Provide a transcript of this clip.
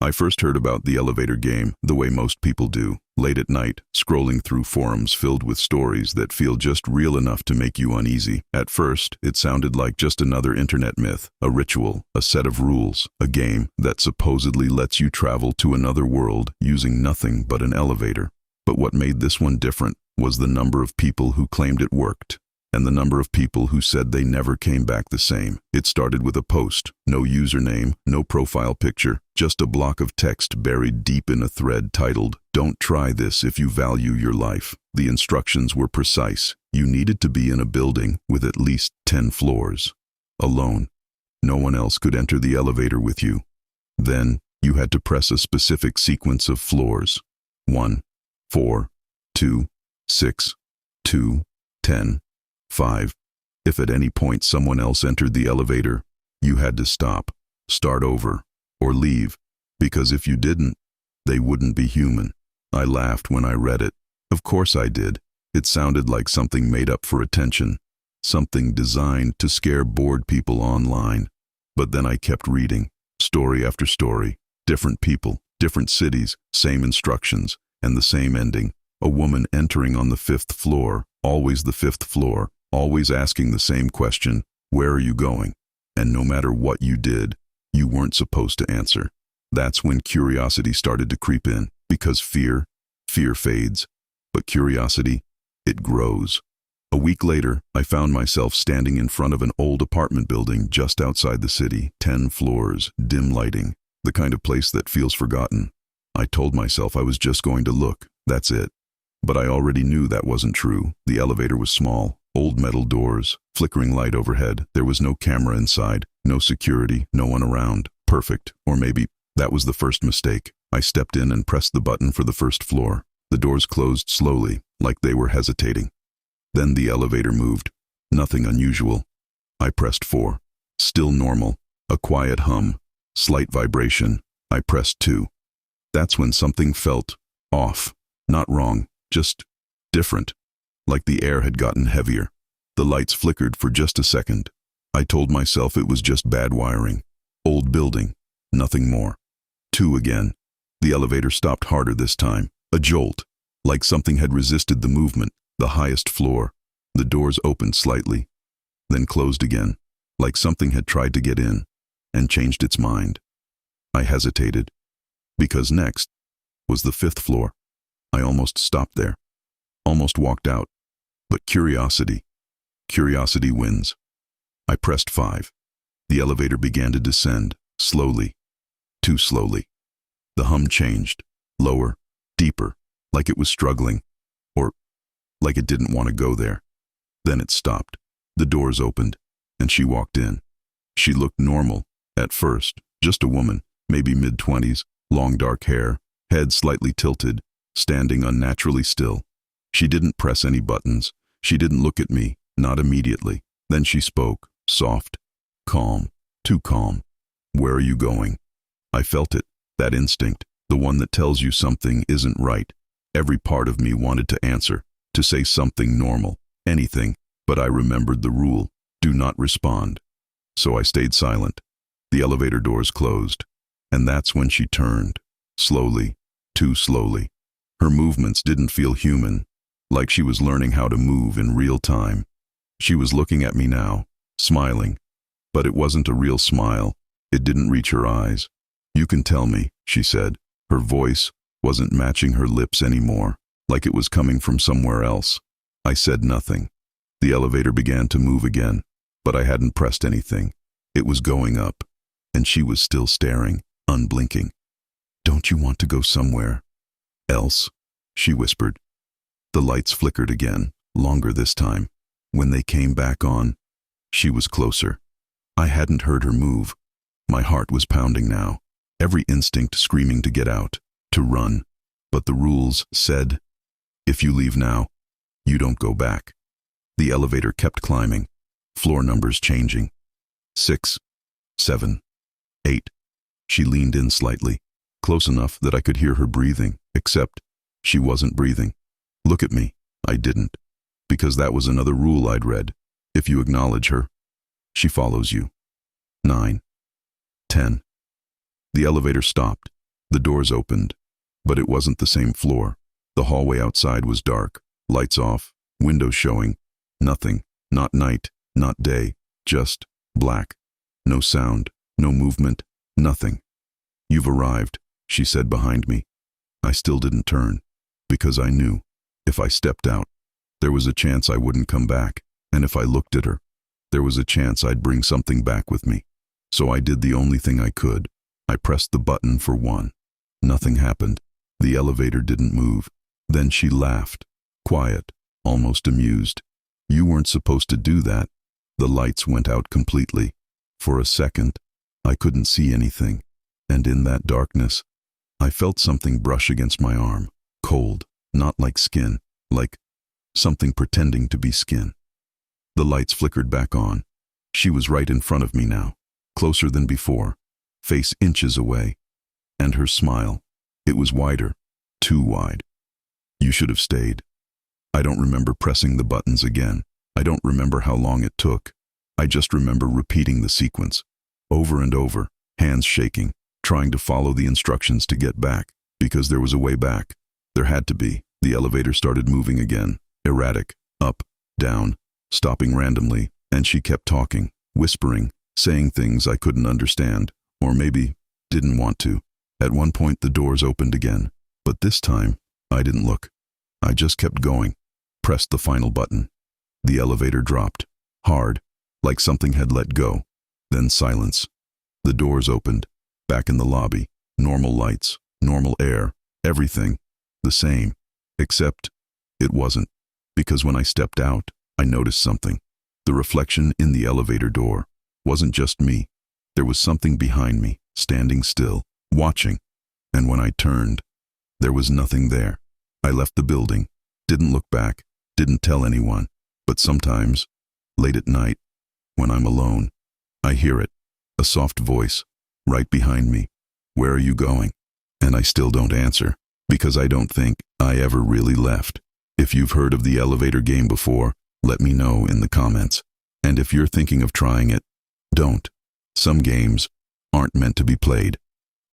I first heard about the elevator game the way most people do, late at night, scrolling through forums filled with stories that feel just real enough to make you uneasy. At first, it sounded like just another internet myth, a ritual, a set of rules, a game that supposedly lets you travel to another world using nothing but an elevator. But what made this one different was the number of people who claimed it worked, and the number of people who said they never came back the same. It started with a post, no username, no profile picture, just a block of text buried deep in a thread titled, "Don't try this if you value your life." The instructions were precise. You needed to be in a building with at least 10 floors. Alone. No one else could enter the elevator with you. Then, you had to press a specific sequence of floors. 1, 4, 2, 6, 2, 10. 5. If at any point someone else entered the elevator, you had to stop, start over, or leave, because if you didn't, they wouldn't be human. I laughed when I read it. Of course I did. It sounded like something made up for attention, something designed to scare bored people online. But then I kept reading, story after story, different people, different cities, same instructions, and the same ending. A woman entering on the 5th floor, always the 5th floor, always asking the same question, "Where are you going?" And no matter what you did, you weren't supposed to answer. That's when curiosity started to creep in, because fear fades, but curiosity, it grows. A week later, I found myself standing in front of an old apartment building just outside the city, 10 floors, dim lighting, the kind of place that feels forgotten. I told myself I was just going to look, that's it. But I already knew that wasn't true. The elevator was small. Old metal doors, flickering light overhead. There was no camera inside, no security, no one around. Perfect. Or maybe that was the first mistake. I stepped in and pressed the button for the 1st floor. The doors closed slowly, like they were hesitating. Then the elevator moved. Nothing unusual. I pressed 4. Still normal. A quiet hum. Slight vibration. I pressed 2. That's when something felt off. Not wrong, just different. Like the air had gotten heavier. The lights flickered for just a second. I told myself it was just bad wiring. Old building. Nothing more. 2 again. The elevator stopped harder this time. A jolt. Like something had resisted the movement. The highest floor. The doors opened slightly. Then closed again. Like something had tried to get in. And changed its mind. I hesitated. Because next was the 5th floor. I almost stopped there. Almost walked out. But curiosity wins. I pressed 5. The elevator began to descend, slowly, too slowly. The hum changed, lower, deeper, like it was struggling, or like it didn't want to go there. Then it stopped. The doors opened, and she walked in. She looked normal, at first, just a woman, maybe mid-20s, long dark hair, head slightly tilted, standing unnaturally still. She didn't press any buttons. She didn't look at me, not immediately. Then she spoke, soft, calm, too calm. "Where are you going?" I felt it, that instinct, the one that tells you something isn't right. Every part of me wanted to answer, to say something normal, anything, but I remembered the rule, do not respond. So I stayed silent. The elevator doors closed, and that's when she turned, slowly, too slowly. Her movements didn't feel human, like she was learning how to move in real time. She was looking at me now, smiling. But it wasn't a real smile. It didn't reach her eyes. "You can tell me," she said. Her voice wasn't matching her lips anymore, like it was coming from somewhere else. I said nothing. The elevator began to move again, but I hadn't pressed anything. It was going up, and she was still staring, unblinking. "Don't you want to go somewhere else?" she whispered. The lights flickered again, longer this time. When they came back on, she was closer. I hadn't heard her move. My heart was pounding now, every instinct screaming to get out, to run. But the rules said, if you leave now, you don't go back. The elevator kept climbing, floor numbers changing. 6, 7, 8. She leaned in slightly, close enough that I could hear her breathing, except she wasn't breathing. "Look at me." I didn't, because that was another rule I'd read. If you acknowledge her, she follows you. 9, 10. The elevator stopped, The doors opened, but it wasn't the same floor. The hallway outside was dark, lights off, windows showing. Nothing, not night, not day, just black. No sound, no movement, nothing. "You've arrived," she said behind me. I still didn't turn, because I knew, if I stepped out, there was a chance I wouldn't come back, and if I looked at her, there was a chance I'd bring something back with me. So I did the only thing I could. I pressed the button for one. Nothing happened. The elevator didn't move. Then she laughed, quiet, almost amused. "You weren't supposed to do that." The lights went out completely. For a second, I couldn't see anything, and in that darkness, I felt something brush against my arm, cold, not like skin, like something pretending to be skin. The lights flickered back on. She was right in front of me now, closer than before, face inches away. And her smile, it was wider, too wide. "You should have stayed." I don't remember pressing the buttons again. I don't remember how long it took. I just remember repeating the sequence, over and over, hands shaking, trying to follow the instructions to get back, because there was a way back. There had to be. The elevator started moving again, erratic, up, down, stopping randomly, and she kept talking, whispering, saying things I couldn't understand, or maybe didn't want to. At one point the doors opened again, but this time I didn't look. I just kept going, pressed the final button. The elevator dropped, hard, like something had let go. Then silence. The doors opened, back in the lobby, normal lights, normal air, everything, the same, except it wasn't, because when I stepped out, I noticed something. The reflection in the elevator door wasn't just me. There was something behind me, standing still, watching, and when I turned, there was nothing there. I left the building, didn't look back, didn't tell anyone, but sometimes, late at night, when I'm alone, I hear it, a soft voice, right behind me. "Where are you going?" And I still don't answer, because I don't think I ever really left. If you've heard of the elevator game before, let me know in the comments. And if you're thinking of trying it, don't. Some games aren't meant to be played.